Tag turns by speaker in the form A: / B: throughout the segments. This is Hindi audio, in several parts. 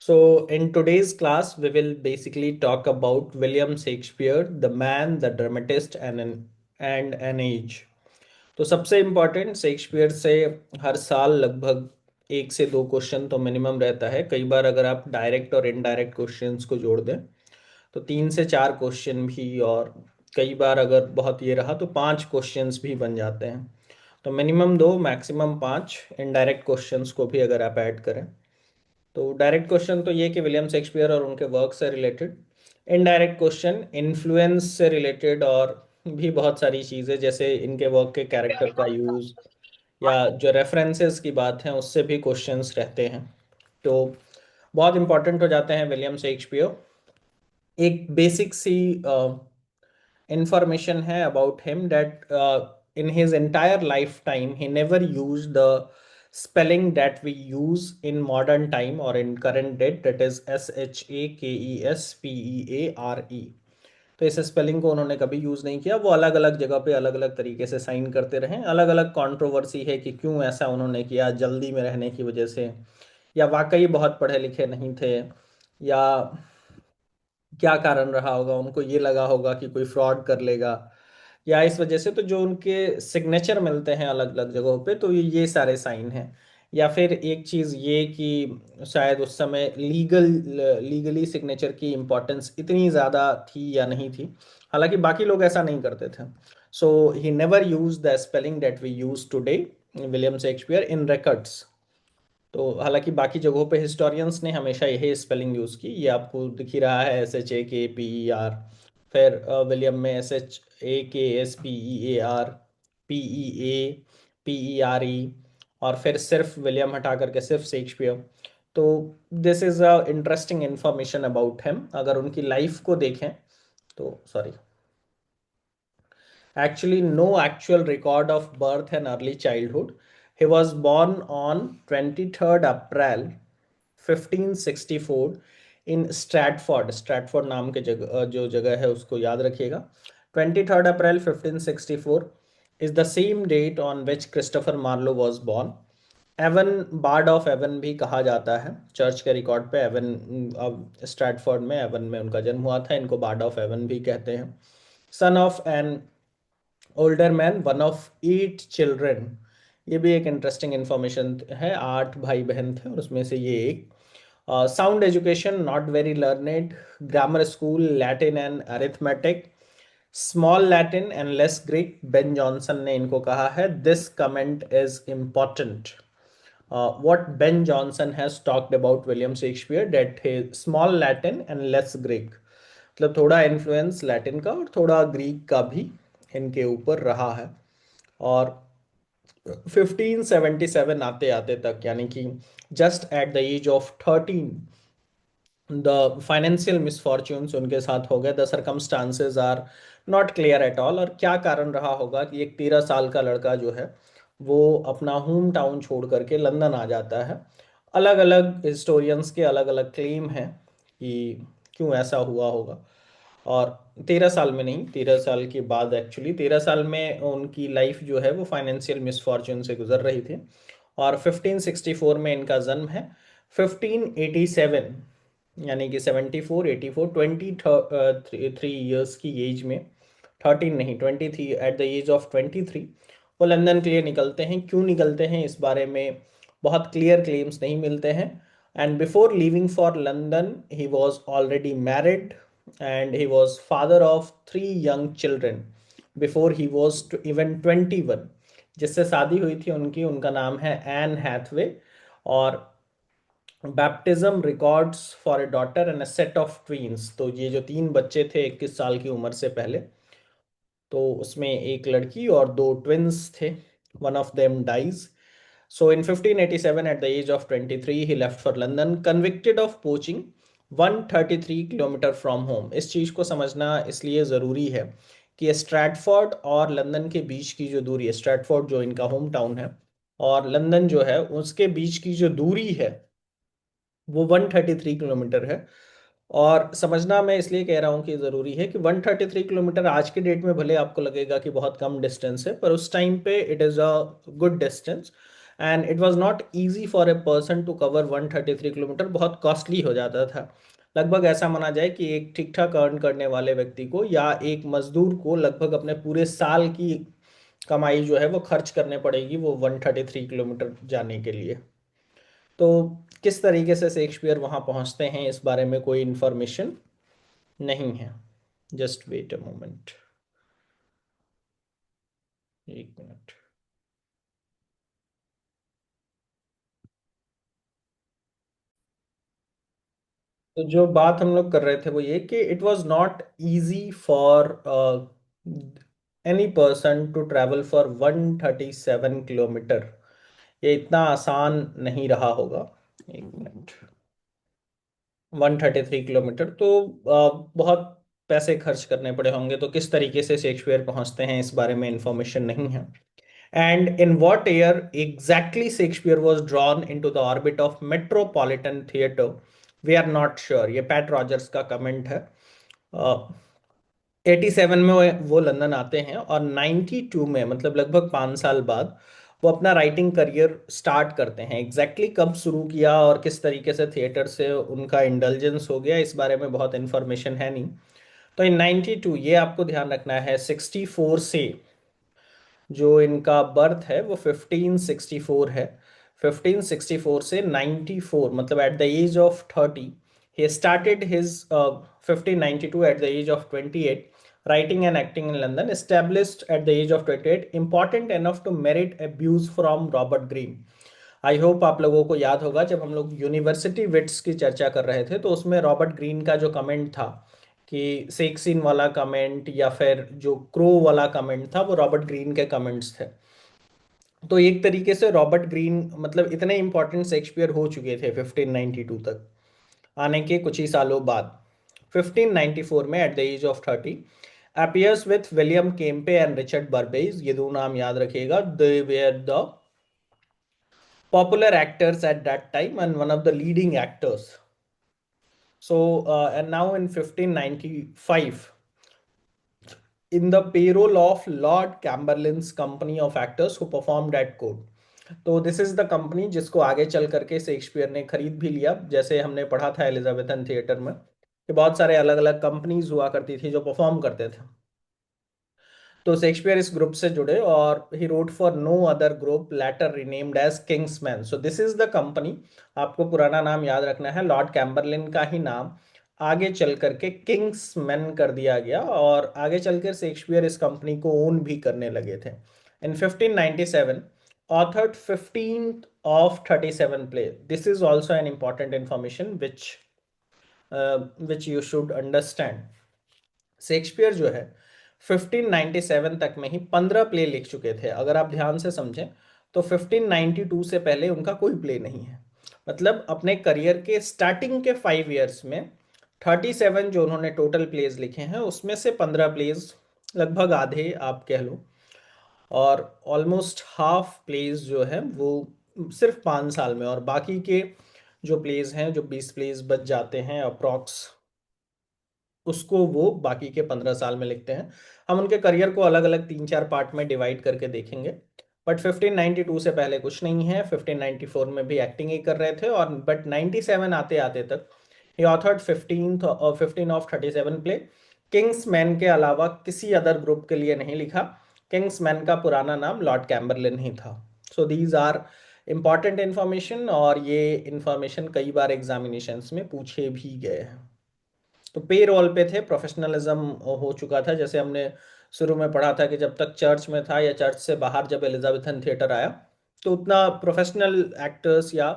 A: So, in today's class, we will basically talk about William Shakespeare, the man, the dramatist, and an age. तो सबसे इम्पोर्टेंट शेक्सपियर से हर साल लगभग 1 से 2 क्वेश्चन तो मिनिमम रहता है। कई बार अगर आप डायरेक्ट और इनडायरेक्ट क्वेश्चंस को जोड़ दें तो 3 से 4 क्वेश्चन भी, और कई बार अगर बहुत ये रहा तो 5 क्वेश्चंस भी बन जाते हैं। तो मिनिमम 2 मैक्सिमम 5 इनडायरेक्ट क्वेश्चंस को भी अगर आप ऐड करें तो डायरेक्ट क्वेश्चन तो ये कि विलियम शेक्सपियर और उनके वर्क से रिलेटेड। इनडायरेक्ट क्वेश्चन इन्फ्लुएंस से रिलेटेड और भी बहुत सारी चीज़ें, जैसे इनके वर्क के कैरेक्टर का यूज़ या जो रेफरेंसेस की बात है उससे भी क्वेश्चंस रहते हैं। तो बहुत इंपॉर्टेंट हो जाते हैं विलियम शेक्सपियर। एक बेसिक सी information है about him that in his entire lifetime he never used the spelling that we use in modern time or in current date, that is Shakespeare। तो इस स्पेलिंग को उन्होंने कभी यूज नहीं किया। वो अलग अलग जगह पे अलग अलग तरीके से साइन करते रहे। अलग अलग कंट्रोवर्सी है कि क्यों ऐसा उन्होंने किया, जल्दी में रहने की वजह से, या वाकई बहुत पढ़े लिखे नहीं थे, या क्या कारण रहा होगा, उनको ये लगा होगा कि कोई फ्रॉड कर लेगा, या इस वजह से। तो जो उनके सिग्नेचर मिलते हैं अलग अलग जगहों पे, तो ये सारे साइन हैं। या फिर एक चीज़ ये कि शायद उस समय लीगली सिग्नेचर की इम्पोर्टेंस इतनी ज़्यादा थी या नहीं थी, हालांकि बाकी लोग ऐसा नहीं करते थे। So he never use the spelling that we use today, William Shakespeare, in records. तो हालांकि बाकी जगहों पे हिस्टोरियंस ने हमेशा यही स्पेलिंग यूज़ की। ये आपको दिख ही रहा है, SHAKPER। फिर विलियम में SHAKSPEAR, PEAPERE, और फिर सिर्फ विलियम हटा करके सिर्फ शेक्सपियर। तो this is a interesting information about him. अगर उनकी लाइफ को देखें तो, sorry, actually no actual record of birth and early childhood. He was born on 23rd April 1564 in Stratford. Stratford नाम के जगह, जो जगह है उसको याद रखिएगा। 23rd April 1564 is the same date on which Christopher Marlowe was born. Avon, bard of Avon भी कहा जाता है। चर्च के रिकॉर्ड पे एवन, अब स्ट्रैटफोर्ड में एवन में उनका जन्म हुआ था, इनको बार्ड ऑफ एवन भी कहते हैं। Son of an older man, one of 8 children. ये भी एक इंटरेस्टिंग इंफॉर्मेशन है। 8 भाई बहन थे और उसमें से ये एक। Sound education, not very learned. Grammar school, Latin and arithmetic, small Latin and less Greek. Ben Jonson ने इनको कहा है, this comment is important. what Ben Jonson has talked about William Shakespeare, that his small Latin and less Greek, मतलब थोड़ा इन्फ्लुएंस लैटिन का और थोड़ा ग्रीक का भी इनके ऊपर रहा है। और 1577 आते आते तक, यानी कि just at the age of 13, the financial misfortunes उनके साथ हो गए। The circumstances are not clear at all. और क्या कारण रहा होगा कि एक 13 साल का लड़का जो है वो अपना होम टाउन छोड़ करके लंदन आ जाता है। अलग अलग हिस्टोरियंस के अलग अलग क्लेम हैं कि क्यों ऐसा हुआ होगा। और 13 साल में नहीं, 13 साल के बाद, एक्चुअली 13 साल में उनकी लाइफ जो है वो फाइनेंशियल मिसफॉर्च्यून से गुजर रही थी। और 1564 में इनका जन्म है। 1587, यानी कि 74 84, 23 ईयर्स की एज में, 13 नहीं, 23, एट द एज ऑफ 23 वो लंदन के लिए निकलते हैं। क्यों निकलते हैं इस बारे में बहुत क्लियर क्लेम्स नहीं मिलते हैं। And before living for London he was already married and he was father of 3 young children before he was even 21। जिससे शादी हुई थी उनकी, उनका नाम है एन हैथवे। और baptism records for a daughter and a set of tweens, तो ये जो 3 बच्चे थे 21 साल की उम्र से पहले, तो उसमें एक लड़की और 2 ट्विंस थे। One of them dies. So in 1587, at the age of 23, he left for London, convicted of poaching 133 kilometre from home. इस चीज़ को समझना इसलिए ज़रूरी है कि स्ट्रैटफोर्ड और लंदन के बीच की जो दूरी है, स्ट्रैटफोर्ड जो इनका होम टाउन है और लंदन जो है, उसके बीच की जो दूरी है वो 133 किलोमीटर है। और समझना मैं इसलिए कह रहा हूँ कि ज़रूरी है कि 133 किलोमीटर आज के डेट में भले आपको लगेगा कि बहुत कम डिस्टेंस है, पर उस टाइम पे it is a good distance. And it was not easy for a person to cover 133 kilometre, बहुत कॉस्टली हो जाता था। लगभग ऐसा माना जाए कि एक ठीक ठाक अर्न करने वाले व्यक्ति को या एक मजदूर को लगभग अपने पूरे साल की कमाई जो है वो खर्च करने पड़ेगी वो 133 किलोमीटर जाने के लिए। तो किस तरीके से शेक्सपियर वहां पहुंचते हैं इस बारे में कोई इंफॉर्मेशन नहीं है। जस्ट वेट अ मोमेंट, एक मिनट। तो जो बात हम लोग कर रहे थे वो ये कि it was not easy for any person to travel for 137 kilometre. ये इतना आसान नहीं रहा होगा। एक मिनट। 133 किलोमीटर तो बहुत पैसे खर्च करने पड़े होंगे। तो किस तरीके से शेक्सपियर पहुंचते हैं इस बारे में इंफॉर्मेशन नहीं है। And in what year exactly Shakespeare was drawn into the orbit of metropolitan theatre, we are not sure. ये पैट रॉजर्स का कमेंट है। 87 में वो लंदन आते हैं और 92 में, मतलब लगभग 5 साल बाद, वो अपना राइटिंग करियर स्टार्ट करते हैं। एग्जैक्टली exactly कब शुरू किया और किस तरीके से थिएटर से उनका इंडल्जेंस हो गया इस बारे में बहुत इन्फॉर्मेशन है नहीं। तो इन 92, ये आपको ध्यान रखना है, 64 से जो इनका बर्थ है वो 1564 है। 1564 से 94, मतलब at the age of 30, he started his 1592 at the age of 28, writing and acting in London, established at the age of 28, important enough to merit abuse from Robert Greene। I hope आप लोगों को याद होगा जब हम लोग यूनिवर्सिटी विट्स की चर्चा कर रहे थे तो उसमें रॉबर्ट ग्रीन का जो कमेंट था कि सेक्सिन वाला कमेंट या फिर जो क्रो वाला कमेंट था वो रॉबर्ट ग्रीन के कमेंट्स थे। तो एक तरीके से रॉबर्ट ग्रीन मतलब इतने इंपॉर्टेंट शेक्सपियर हो चुके थे 1592 तक आने के कुछ ही सालों बाद। 1594 में at the age of 30 appears with William Kempe and Richard Burbage. ये दो नाम याद रखिएगा, they were the popular actors at that time and one of the leading actors. So, and now in 1595, in the payroll of Lord Chamberlain's company of actors who performed at court. तो दिस इज द कंपनी जिसको आगे चल करके शेक्सपियर ने खरीद भी लिया। जैसे हमने पढ़ा था एलिजाबेथन थिएटर में कि बहुत सारे अलग अलग कंपनीज हुआ करती थी जो परफॉर्म करते थे। तो शेक्सपियर इस ग्रुप से जुड़े और he wrote for no other group later renamed as King's Men. So this is the company. आपको पुराना नाम याद रखना है, लॉर्ड कैम्बरलिन का ही नाम आगे चल करके किंग्समैन कर दिया गया और आगे चलकर शेक्सपियर इस कंपनी को ओन भी करने लगे थे। इन 1597 authored 15th of 37 play. This is also an important information which you should understand. Shakespeare जो है 1597 तक में ही 15 प्ले लिख चुके थे। अगर आप ध्यान से समझें तो 1592 से पहले उनका कोई प्ले नहीं है। मतलब अपने करियर के स्टार्टिंग के 5 इयर्स में 37 जो उन्होंने टोटल प्लेज लिखे हैं उसमें से 15 प्लेज, लगभग आधे आप कह लो, और ऑलमोस्ट हाफ प्लेज जो है वो सिर्फ 5 साल में, और बाकी के जो प्लेज हैं, जो 20 प्लेज बच जाते हैं अप्रॉक्स, उसको वो बाकी के 15 साल में लिखते हैं। हम उनके करियर को अलग अलग 3-4 पार्ट में डिवाइड करके देखेंगे। बट 1592 से पहले कुछ नहीं है। 1594 में भी एक्टिंग ही कर रहे थे और बट 97 आते आते तक ही ऑथर्ड 15 ऑफ 37 प्ले। किंग्समैन के अलावा किसी अदर ग्रुप के लिए नहीं लिखा। किंग्समैन का पुराना नाम लॉर्ड कैम्बरलिन ही था। So these are important information और ये इंफॉर्मेशन कई बार एग्जामिनेशंस में पूछे भी गए हैं। तो पे रोल पे थे, प्रोफेशनलिज्म हो चुका था। जैसे हमने शुरू में पढ़ा था कि जब तक चर्च में था या चर्च से बाहर जब एलिजाबेथन थिएटर आया तो उतना प्रोफेशनल एक्टर्स या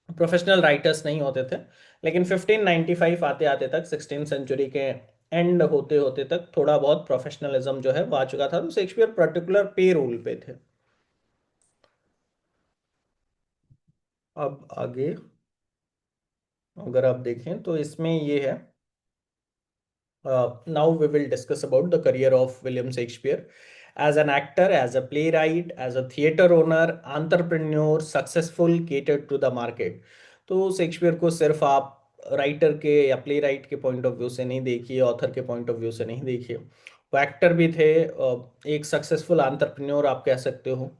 A: प्रोफेशनल राइटर्स नहीं होते थे। लेकिन 1595 आते आते तक, 16th सेंचुरी के एंड होते होते तक थोड़ा बहुत प्रोफेशनलिज्म जो है वो आ चुका था। तो शेक्सपियर पर्टिकुलर पे रोल पे थे। अब आगे अगर आप देखें तो इसमें ये है, now we will discuss about the career of William Shakespeare as an actor, as a playwright, as a theater owner, entrepreneur, successful, catered to the market। तो शेक्सपियर को सिर्फ आप राइटर के या प्ले राइट के पॉइंट ऑफ व्यू से नहीं देखिए, ऑथर के पॉइंट ऑफ व्यू से नहीं देखिए। वो एक्टर भी थे, एक सक्सेसफुल एंटरप्रेन्योर आप कह सकते हो,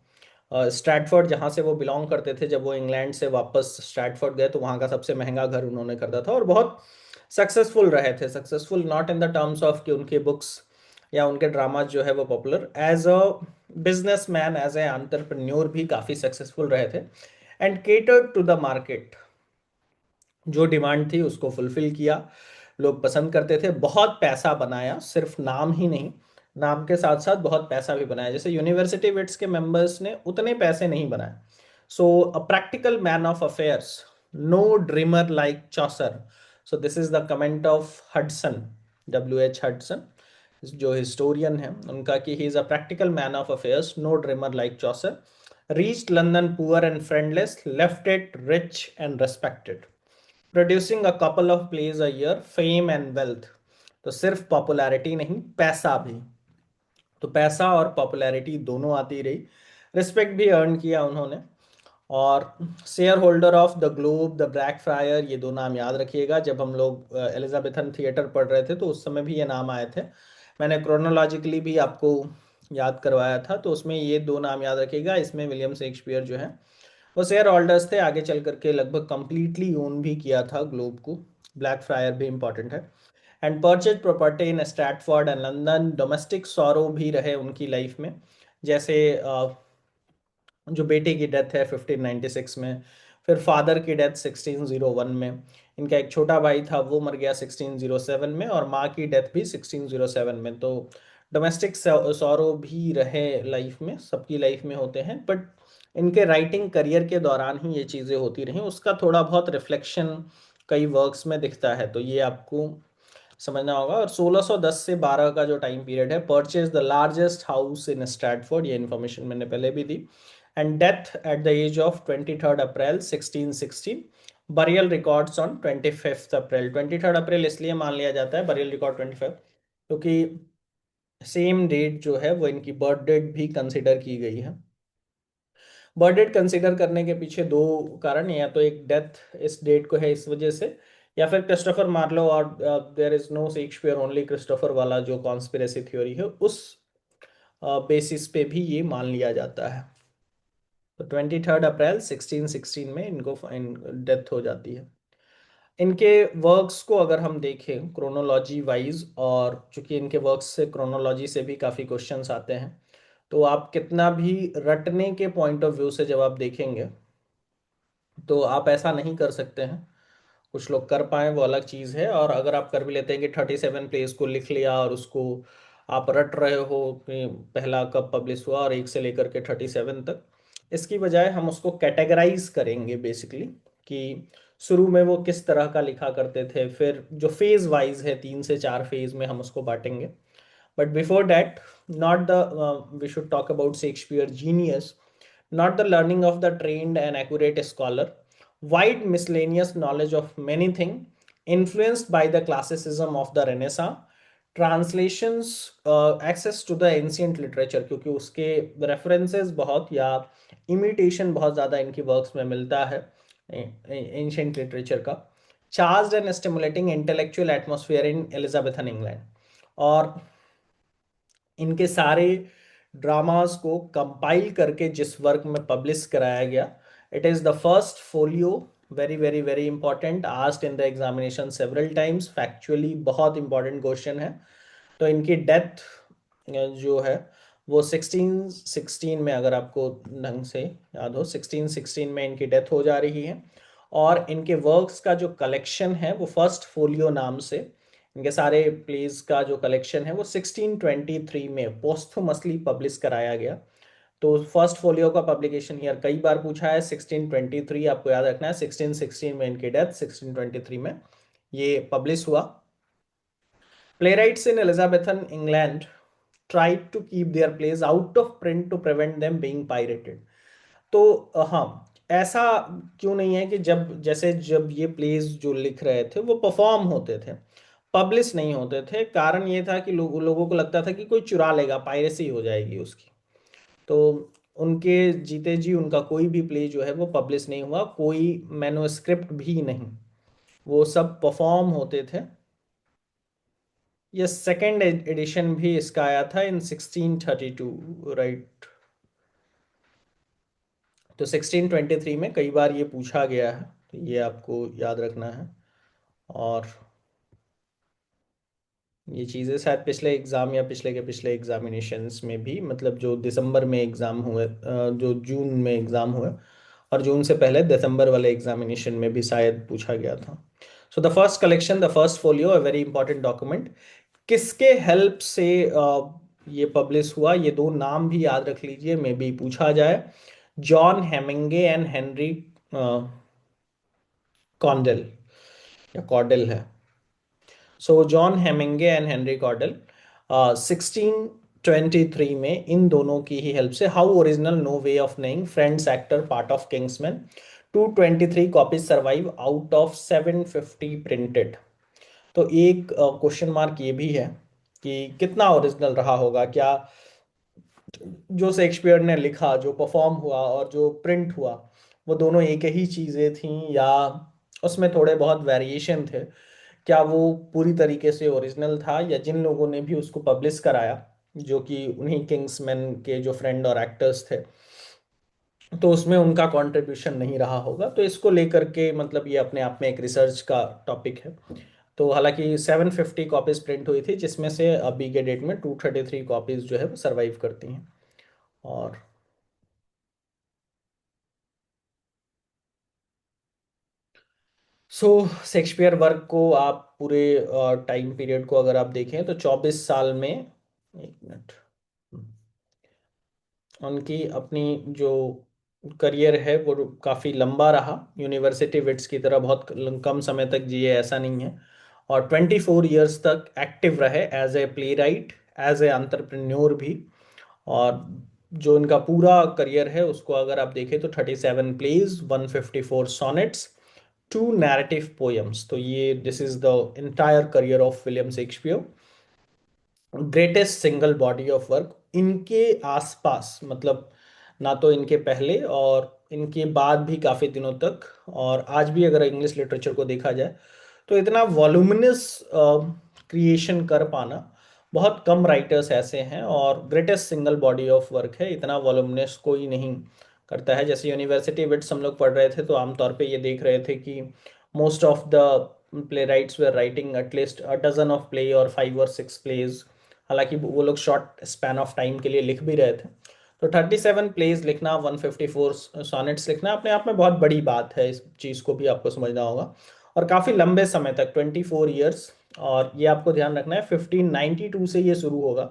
A: स्ट्रैटफोर्ड जहाँ से वो बिलोंग करते थे, जब वो इंग्लैंड से वापस स्ट्रैटफोर्ड गए तो वहाँ का सबसे महंगा घर उन्होंने खरीदा था, और बहुत सक्सेसफुल रहे थे। Successful not in the terms of कि उनके बुक्स या उनके ड्रामाज जो है वो popular, as a businessman, as a entrepreneur भी काफ़ी सक्सेसफुल रहे थे। And catered to the market, जो डिमांड थी उसको फुलफिल किया, लोग पसंद करते थे। बहुत पैसा बनाया, सिर्फ नाम ही नहीं, नाम के साथ साथ बहुत पैसा भी बनाया। जैसे यूनिवर्सिटी विट्स के मेंबर्स ने उतने पैसे नहीं बनाए। So a practical man of affairs, no dreamer like Chaucer. So this is the comment of Hudson, W H Hudson, जो हिस्टोरियन है उनका, कि he is a practical man of affairs, no dreamer like Chaucer, reached London poor and friendless, left it rich and respected, producing a couple of plays a year, fame and wealth. तो सिर्फ पॉपुलैरिटी नहीं, पैसा भी। तो पैसा और पॉपुलैरिटी दोनों आती रही, रिस्पेक्ट भी अर्न किया उन्होंने। और share holder of the globe, the black fryer, ये दो नाम याद रखिएगा। जब हम लोग एलिजाबेथन थिएटर पढ़ रहे थे तो उस समय भी ये नाम आए थे, मैंने क्रोनोलॉजिकली भी आपको याद करवाया था, तो उसमें ये दो नाम याद रखिएगा। इसमें विलियम शेक्सपियर जो है वो शेयर होल्डर्स थे, आगे चल करके लगभग कंप्लीटली ओन भी किया था ग्लोब को। ब्लैक फ्रायर भी इंपॉर्टेंट है। And purchase property in Stratford and London, domestic sorrow भी रहे उनकी लाइफ में। जैसे जो बेटे की डेथ है 1596 में, फिर फादर की डेथ 1601 में, इनका एक छोटा भाई था वो मर गया 1607 में, और माँ की डेथ भी 1607 में। तो डोमेस्टिक सॉरो भी रहे लाइफ में, सबकी लाइफ में होते हैं, बट इनके राइटिंग करियर के दौरान ही ये चीज़ें होती रहीं, उसका थोड़ा बहुत रिफ्लेक्शन कई वर्क्स में दिखता है, तो ये आपको समझना होगा। और 1610 से 12 का जो टाइम पीरियड है, purchase the largest house in Stratford, ये इन्फॉर्मेशन मैंने पहले भी दी। And death at the age of 23 April 1616, burial records on 25 April. 23 अप्रैल इसलिए मान लिया जाता है, बरियल रिकॉर्ड 25, क्योंकि सेम डेट जो है वो इनकी बर्थ डेट भी कंसिडर की गई है। बर्थ डेट कंसिडर करने के पीछे दो कारण, या तो एक डेथ इस डेट को है इस वजह से, या फिर क्रिस्टोफर मार्लो और there is no Shakespeare only Christopher वाला जो कॉन्स्पिरेसी थ्योरी है, उस बेसिस पे भी ये मान लिया जाता है। तो 23 अप्रैल 1616 में इनको डेथ हो जाती है। इनके वर्क्स को अगर हम देखें क्रोनोलॉजी वाइज, और चूंकि इनके वर्क्स से क्रोनोलॉजी से भी काफ़ी क्वेश्चंस आते हैं, तो आप कितना भी रटने के पॉइंट ऑफ व्यू से जब आप देखेंगे तो आप ऐसा नहीं कर सकते हैं। कुछ लोग कर पाए वो अलग चीज़ है, और अगर आप कर भी लेते हैं कि 37 पेज को लिख लिया और उसको आप रट रहे हो कि पहला कब पब्लिश हुआ और 1 से लेकर के 37 तक, इसकी बजाय हम उसको कैटेगराइज करेंगे बेसिकली, कि शुरू में वो किस तरह का लिखा करते थे, फिर जो फेज वाइज है 3 से 4 फेज में हम उसको बांटेंगे। But before that, not the we should talk about Shakespeare genius, not the learning of the trained and accurate scholar, wide miscellaneous knowledge of many things, influenced by the classicism of the Renaissance, translations, access to the ancient literature, क्योंकि उसके references बहुत या imitation बहुत ज़्यादा इनकी works में मिलता है ancient literature का, charged and stimulating intellectual atmosphere in Elizabethan England, और इनके सारे ड्रामास को कंपाइल करके जिस वर्क में पब्लिश कराया गया, it is the first folio, very very very important, asked in the examination several times, factually बहुत इंपॉर्टेंट क्वेश्चन है। तो इनकी डेथ जो है वो 1616 में, अगर आपको ढंग से याद हो, 1616 में इनकी डेथ हो जा रही है। और इनके वर्क्स का जो कलेक्शन है वो फर्स्ट फोलियो नाम से, इनके सारे प्लेज का जो कलेक्शन है वो 1623 में पोस्थुमसली पब्लिश कराया गया। तो फर्स्ट फोलियो का पब्लिकेशन ईयर कई बार पूछा है, 1623 आपको याद रखना है। 1616 में इनकी डेथ, 1623 में ये पब्लिश हुआ। Playwrights in Elizabethan England tried to keep their plays out of print to prevent them being pirated. तो हाँ, ऐसा क्यों नहीं है कि जब ये प्लेस जो लिख रहे थे वो परफॉर्म होते थे, पब्लिश नहीं होते थे, कारण ये था कि लोगों को लगता था कि कोई चुरा लेगा, पायरेसी हो जाएगी उसकी। तो उनके जीते जी उनका कोई भी प्ले जो है वो पब्लिश नहीं हुआ, कोई मैन्युस्क्रिप्ट भी नहीं, वो सब परफॉर्म होते थे। ये सेकेंड एडिशन भी इसका आया था इन 1632, राइट। तो 1623 में कई बार ये पूछा गया है, तो ये आपको याद रखना है। और ये चीज़ें शायद पिछले एग्ज़ाम या पिछले के पिछले एग्जामिनेशंस में भी, मतलब जो दिसंबर में एग्ज़ाम हुए, जो जून में एग्ज़ाम हुए और जून से पहले दिसंबर वाले एग्जामिनेशन में भी शायद पूछा गया था। So the first collection, the first folio, a very important document, किसके हेल्प से ये पब्लिश हुआ, ये दो नाम भी याद रख लीजिए, मे बी पूछा जाए। John Heminges and Henry Condell, या कॉर्डेल है। So John Heminges and Henry Cordell 1623 में इन दोनों की ही हेल्प से, how original no way of knowing, friends actor part of Kingsman, 223 copies survive out of 750 printed. तो एक क्वेश्चन मार्क ये भी है कि कितना ओरिजिनल रहा होगा, क्या जो शेक्सपियर ने लिखा, जो परफॉर्म हुआ और जो प्रिंट हुआ, वो दोनों एक ही चीज़ें थीं, या उसमें थोड़े बहुत वेरिएशन थे। क्या वो पूरी तरीके से ओरिजिनल था, या जिन लोगों ने भी उसको पब्लिश कराया, जो कि उन्हीं किंग्समैन के जो फ्रेंड और एक्टर्स थे, तो उसमें उनका कंट्रीब्यूशन नहीं रहा होगा। तो इसको लेकर के मतलब ये अपने आप में एक रिसर्च का टॉपिक है। तो हालांकि 750 कॉपीज प्रिंट हुई थी, जिसमें से अभी के डेट में 233 कॉपीज जो है वो सर्वाइव करती हैं। और सो शेक्सपियर वर्क को आप पूरे टाइम पीरियड को अगर आप देखें तो 24 साल में, एक मिनट, उनकी अपनी जो करियर है वो काफ़ी लंबा रहा। यूनिवर्सिटी विट्स की तरह बहुत कम समय तक जिए ऐसा नहीं है। और 24 ईयर्स तक एक्टिव रहे as a playwright, as a entrepreneur भी। और जो इनका पूरा करियर है उसको अगर आप देखें तो 37 plays, 154 sonnets, two narrative poems. तो ये this is the entire career of William Shakespeare. Greatest single body of work, इनके आसपास मतलब ना तो इनके पहले और इनके बाद भी काफ़ी दिनों तक, और आज भी अगर इंग्लिश लिटरेचर को देखा जाए तो इतना वॉल्यूमिनस क्रिएशन कर पाना, बहुत कम राइटर्स ऐसे हैं। और greatest single body of work है, इतना वॉल्यूमिनस कोई नहीं करता है। जैसे यूनिवर्सिटी विट्स हम लोग पढ़ रहे थे तो आमतौर पे ये देख रहे थे कि most of the playwrights were writing at least a dozen of play और 5 और 6 प्लेज। हालांकि वो लोग शॉर्ट स्पैन ऑफ टाइम के लिए लिख भी रहे थे। तो 37 प्लेज लिखना, 154 सॉनेट्स लिखना अपने आप में बहुत बड़ी बात है। इस चीज़ को भी आपको समझना होगा। और काफ़ी लंबे समय तक, 24 ईयर्स। और ये आपको ध्यान रखना है 1592 से ये शुरू होगा,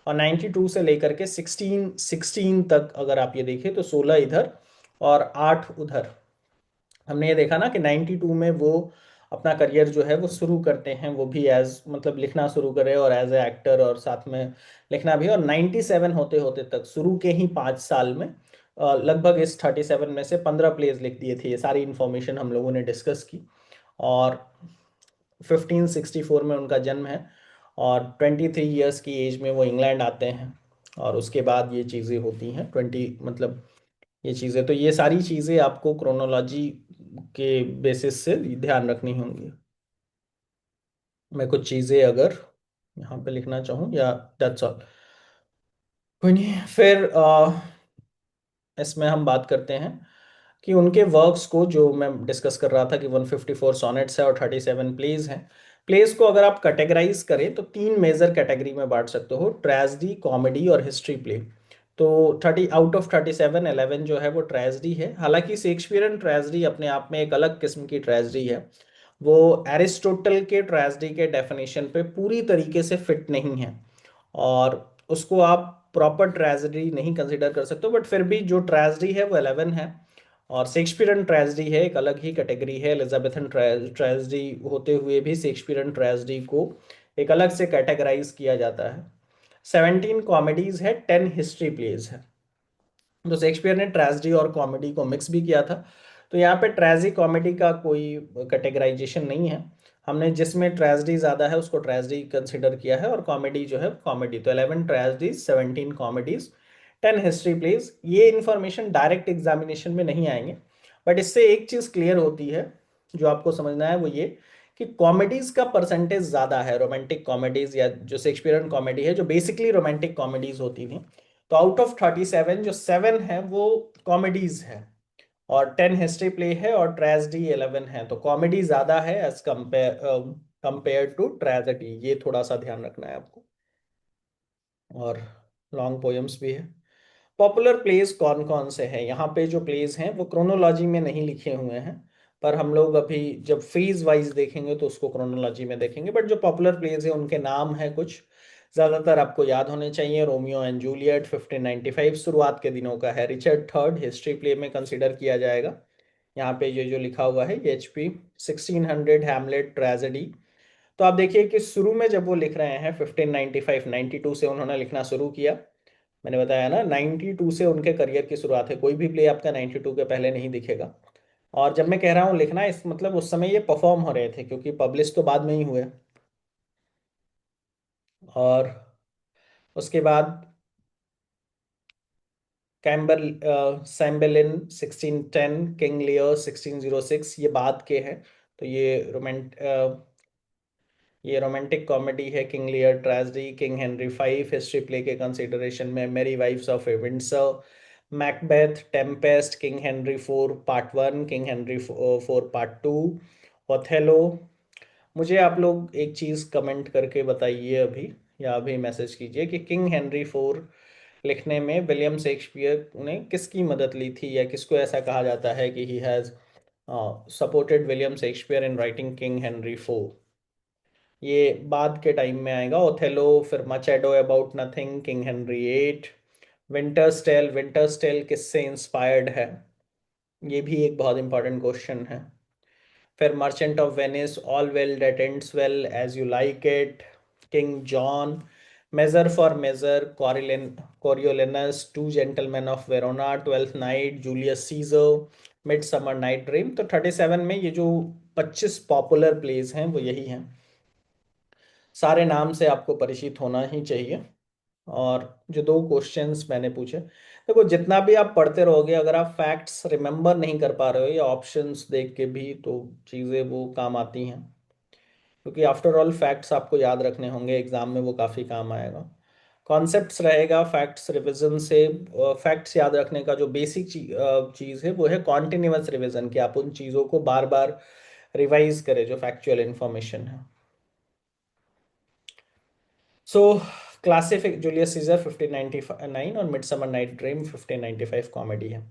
A: और 92 से लेकर के 1616 तक अगर आप ये देखें तो 16 इधर और 8 उधर। हमने ये देखा ना कि 92 में वो अपना करियर जो है वो शुरू करते हैं, वो भी एज मतलब लिखना शुरू करे और एज ए एक्टर, और साथ में लिखना भी। और 97 होते होते तक, शुरू के ही 5 साल में लगभग इस 37 में से 15 प्लेज लिख दिए थे। ये सारी इन्फॉर्मेशन हम लोगों ने डिस्कस की। और 1564 में उनका जन्म है, और 23 ईयर्स की एज में वो इंग्लैंड आते हैं। और उसके बाद ये चीज़ें होती हैं 20 मतलब ये चीज़ें, तो ये सारी चीज़ें आपको क्रोनोलॉजी के बेसिस से ध्यान रखनी होंगी। मैं कुछ चीज़ें अगर यहाँ पे लिखना चाहूँ, या दैट्स ऑल, कोई नहीं। फिर इसमें हम बात करते हैं कि उनके वर्क्स को, जो मैं डिस्कस कर रहा था कि 154 सॉनेट्स है और 37 प्लेज हैं। प्लेज को अगर आप कैटेगराइज करें तो 3 मेजर कैटेगरी में बांट सकते हो, ट्रेजेडी, कॉमेडी और हिस्ट्री प्ले। तो 30 आउट ऑफ 37, 11 जो है वो ट्रेजेडी है। हालांकि शेक्सपियरन ट्रेजेडी अपने आप में एक अलग किस्म की ट्रेजेडी है। वो एरिस्टोटल के ट्रेजेडी के डेफिनेशन पे पूरी तरीके से फिट नहीं है, और उसको आप प्रॉपर ट्रेजेडी नहीं कंसिडर कर सकते, बट फिर भी जो ट्रेजेडी है वो 11 है। और शेक्सपियरन ट्रेजेडी है, एक अलग ही कैटेगरी है। एलिजाबेथन ट्रेजेडी होते हुए भी शेक्सपियरन ट्रेजेडी को एक अलग से कैटेगराइज किया जाता है। 17 कॉमेडीज है, 10 हिस्ट्री प्लेज है। तो शेक्सपियर ने ट्रेजेडी और कॉमेडी को मिक्स भी किया था। तो यहाँ पे ट्रेजी कॉमेडी का कोई कैटेगराइजेशन नहीं है। हमने जिसमें ट्रेजेडी ज़्यादा है उसको ट्रेजेडी कंसिडर किया है, और कॉमेडी जो है कॉमेडी। तो 11 ट्रेजेडीज, 17 कॉमेडीज, 10 हिस्ट्री प्लेज। ये इन्फॉर्मेशन डायरेक्ट एग्जामिनेशन में नहीं आएंगे, बट इससे एक चीज़ क्लियर होती है जो आपको समझना है, वो ये कि कॉमेडीज का परसेंटेज ज़्यादा है। रोमांटिक कॉमेडीज, या जो शेक्सपियरन कॉमेडी है, जो बेसिकली रोमांटिक कॉमेडीज होती थी, तो आउट ऑफ 37 जो 7 है वो कॉमेडीज है, और 10 हिस्ट्री प्ले है, और ट्रेजेडी 11 है। तो कॉमेडी ज्यादा है एज कंपेयर टू ट्रेजेडी, ये थोड़ा सा ध्यान रखना है आपको। और लॉन्ग पोएम्स भी है। पॉपुलर प्लेस कौन कौन से हैं, यहाँ पे जो प्लेस हैं वो क्रोनोलॉजी में नहीं लिखे हुए हैं, पर हम लोग अभी जब फेज वाइज देखेंगे तो उसको क्रोनोलॉजी में देखेंगे। बट जो पॉपुलर प्लेस है उनके नाम है कुछ, ज्यादातर आपको याद होने चाहिए। रोमियो एंड जूलियट 1595 शुरुआत के दिनों का है। रिचर्ड थर्ड हिस्ट्री प्ले में कंसिडर किया जाएगा। यहाँ पे ये जो लिखा हुआ है ये HP 1600 हैमलेट ट्रेजेडी। तो आप देखिए कि शुरू में जब वो लिख रहे हैं 1595 92 से उन्होंने लिखना शुरू किया। मैंने बताया ना 92 से उनके करियर की शुरुआत है, कोई भी प्ले आपका 92 के पहले नहीं दिखेगा। और जब मैं कह रहा हूँ लिखना, इस मतलब उस समय ये परफॉर्म हो रहे थे, क्योंकि पब्लिश तो बाद में ही हुए। और उसके बाद कैम्बर सैम्बेलिन 1610, किंग लियर 1606, ये बाद के हैं। तो ये रोमांटिक कॉमेडी है। King Lear tragedy, King Henry five history play के कंसिडरेशन में, Merry wives of a Windsor, Macbeth, Tempest, King Henry four part one, King Henry four part two, Othello. मुझे आप लोग एक चीज़ कमेंट करके बताइए अभी, या अभी मैसेज कीजिए कि किंग हेनरी फोर लिखने में विलियम शेक्सपियर ने किसकी मदद ली थी, या किसको ऐसा कहा जाता है कि he has supported William Shakespeare in writing King Henry four. ये बाद के टाइम में आएगा। ओथेलो, फिर Much Ado About Nothing, King Henry eight, Winter's Tale किससे इंस्पायर्ड है, ये भी एक बहुत इंपॉर्टेंट क्वेश्चन है। फिर Merchant of Venice, All well that ends well, as you like it, King John, Measure for Measure, Coriolanus, Two gentleman of Verona, Twelfth Night, Julius Caesar, midsummer night dream. तो 37 में ये जो 25 पॉपुलर प्लेस हैं वो यही हैं। सारे नाम से आपको परिचित होना ही चाहिए। और जो दो क्वेश्चंस मैंने पूछे, देखो जितना भी आप पढ़ते रहोगे, अगर आप फैक्ट्स रिमेंबर नहीं कर पा रहे हो या ऑप्शंस देख के भी, तो चीज़ें वो काम आती हैं, क्योंकि आफ्टर ऑल फैक्ट्स आपको याद रखने होंगे, एग्जाम में वो काफ़ी काम आएगा। कॉन्सेप्ट्स रहेगा फैक्ट्स रिवीजन से। फैक्ट्स याद रखने का जो बेसिक चीज़ है वो है कॉन्टिन्यूअस रिवीजन, कि आप उन चीज़ों को बार बार रिवाइज करें जो फैक्चुअल इंफॉर्मेशन है। सो क्लासिफिक जूलियस सीजर 1599 और मिडसमर नाइट ड्रीम 1595 कॉमेडी है।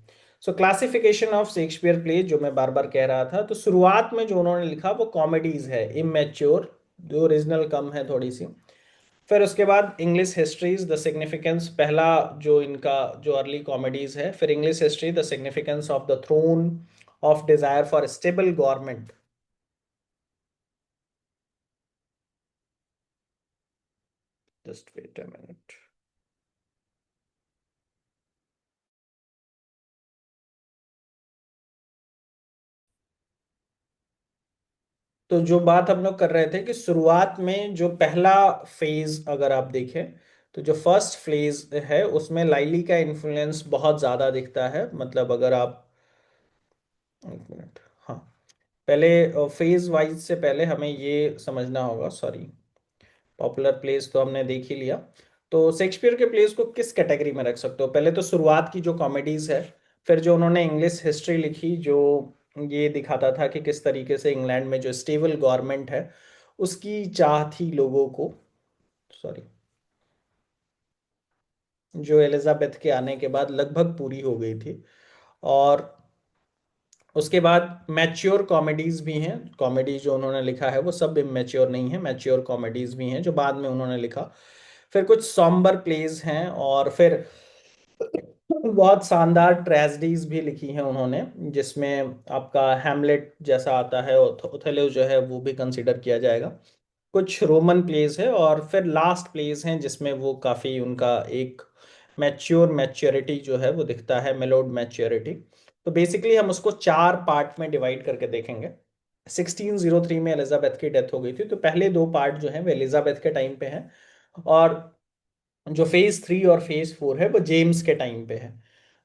A: सो क्लासिफिकेशन ऑफ शेक्सपियर प्ले जो मैं बार बार कह रहा था, तो शुरुआत में जो उन्होंने लिखा वो कॉमेडीज है, इमेच्योर, जो ओरिजिनल कम है थोड़ी सी। फिर उसके बाद इंग्लिश हिस्ट्रीज द सिग्निफिकेंस, पहला जो इनका जो अर्ली कॉमेडीज है। फिर English history the significance of the throne of desire for stable government. Just wait a minute. तो जो बात हम लोग कर रहे थे कि शुरुआत में जो पहला फेज अगर आप देखें, तो जो फर्स्ट फेज है उसमें लाइली का इन्फ्लुएंस बहुत ज़्यादा दिखता है। मतलब अगर आप, एक मिनट, हाँ, पहले फेज वाइज से पहले हमें ये समझना होगा, सॉरी, पॉपुलर प्लेस तो हमने देख ही लिया। तो शेक्सपियर के प्लेस को किस कैटेगरी में रख सकते हो, पहले तो शुरुआत की जो कॉमेडीज है, फिर जो उन्होंने इंग्लिश हिस्ट्री लिखी जो ये दिखाता था कि किस तरीके से इंग्लैंड में जो स्टेबल गवर्नमेंट है उसकी चाह थी लोगों को, सॉरी, जो एलिजाबेथ के आने के बाद लगभग पूरी हो गई थी। और उसके बाद मैच्योर कॉमेडीज भी हैं। कॉमेडी जो उन्होंने लिखा है वो सब इमेच्योर नहीं है, मैच्योर कॉमेडीज भी हैं जो बाद में उन्होंने लिखा। फिर कुछ सॉम्बर प्लेज हैं, और फिर बहुत शानदार ट्रेजेडीज भी लिखी हैं उन्होंने, जिसमें आपका हैमलेट जैसा आता है, ओथेलो जो है वो भी कंसिडर किया जाएगा। कुछ रोमन प्लेस है, और फिर लास्ट प्लेस हैं जिसमें वो काफ़ी उनका एक मैच्योरिटी जो है वो दिखता है, मेलोड मैच्योरिटी। तो बेसिकली हम उसको चार पार्ट में डिवाइड करके देखेंगे। 1603 में एलिजाबेथ की डेथ हो गई थी, तो पहले दो पार्ट जो हैं वो एलिजाबेथ के टाइम पे हैं, और जो फेज 3 और फेज 4 है वो जेम्स के टाइम पे है।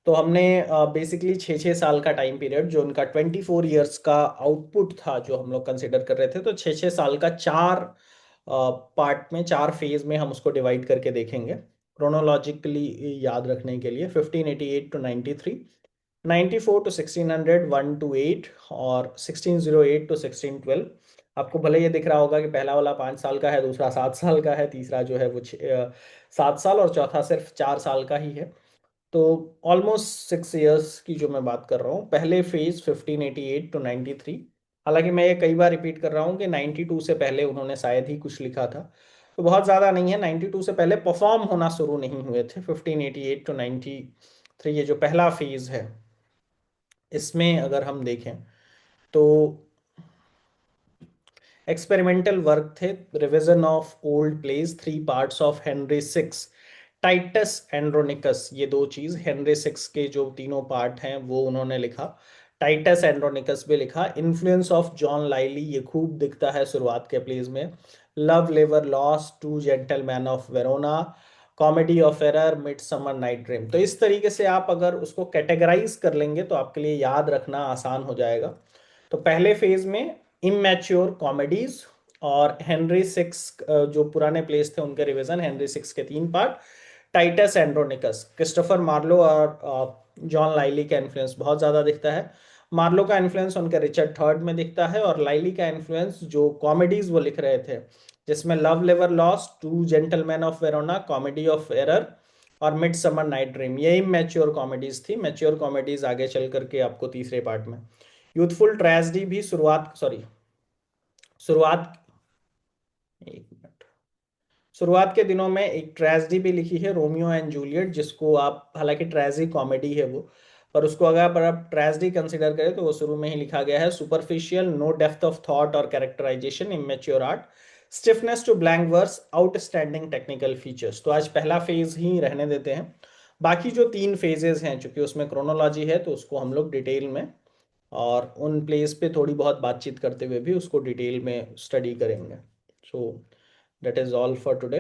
A: तो हमने बेसिकली 6-6 साल का टाइम पीरियड, जो उनका 24 ईयर्स का आउटपुट था जो हम लोग कंसिडर कर रहे थे, तो 6-6 साल का चार पार्ट में, चार फेज में हम उसको डिवाइड करके देखेंगे। क्रोनोलॉजिकली याद रखने के लिए 1588 टू 93, 94 टू 1600, 1 टू 8 और 1608 टू 1612। आपको भले ये दिख रहा होगा कि पहला वाला 5 साल का है, दूसरा 7 साल का है, तीसरा जो है वो 7 साल और चौथा सिर्फ 4 साल का ही है। तो ऑलमोस्ट 6 इयर्स की जो मैं बात कर रहा हूँ, पहले फेज 1588 टू 93। हालांकि मैं ये कई बार रिपीट कर रहा हूँ कि 92 से पहले उन्होंने शायद ही कुछ लिखा था, तो बहुत ज़्यादा नहीं है। 92 से पहले परफॉर्म होना शुरू नहीं हुए थे। 1588 टू 93 ये जो पहला फेज है, इसमें अगर हम देखें तो एक्सपेरिमेंटल वर्क थे, revision of old plays, 3 parts of Henry six, Titus Andronicus, ये दो चीज, हेनरी सिक्स के जो तीनों पार्ट हैं वो उन्होंने लिखा, टाइटस एंड्रोनिकस भी लिखा। इन्फ्लुएंस ऑफ जॉन लाइली, ये खूब दिखता है शुरुआत के प्लेज में। लव लेवर lost, two gentleman of Verona, comedy of error, midsummer night dream. तो इस तरीके से आप अगर उसको कैटेगराइज कर लेंगे तो आपके लिए याद रखना आसान हो जाएगा। तो पहले फेज में इमेच्योर कॉमेडीज, और हेनरी सिक्स जो पुराने प्लेस थे उनके रिवीजन, हेनरी सिक्स के 3 part, Titus Andronicus. Christopher Marlowe और जॉन लाइली का इन्फ्लुएंस बहुत ज़्यादा दिखता है। मार्लो का इन्फ्लुएंस उनके रिचर्ड थर्ड में दिखता है, और लाइली का इन्फ्लुएंस जो कॉमेडीज वो लिख रहे थे, जिसमें लव लेवर lost, two gentleman of Verona, comedy of error और मिड समर नाइट ड्रीम, यही मैच्योर कॉमेडीज थी। मैच्योर कॉमेडीज आगे चल करके आपको तीसरे पार्ट में, यूथफुल ट्रेजेडी भी शुरुआत, एक मिनट, शुरुआत के दिनों में एक ट्रेजेडी भी लिखी है, रोमियो एंड जूलियट, जिसको आप, हालांकि ट्रेजिक कॉमेडी है वो, पर उसको अगर आप ट्रेजेडी कंसिडर करें तो वो शुरू में ही लिखा गया है। Superficial, no depth of thought और characterization, immature art, stiffness to blank verse, outstanding technical features. तो आज पहला फेज ही रहने देते हैं, बाकी जो 3 फेजेस हैं चूंकि उसमें क्रोनोलॉजी है तो उसको हम लोग डिटेल में और उन प्लेस पे थोड़ी बहुत बातचीत करते हुए भी उसको डिटेल में स्टडी करेंगे। So that is all for today.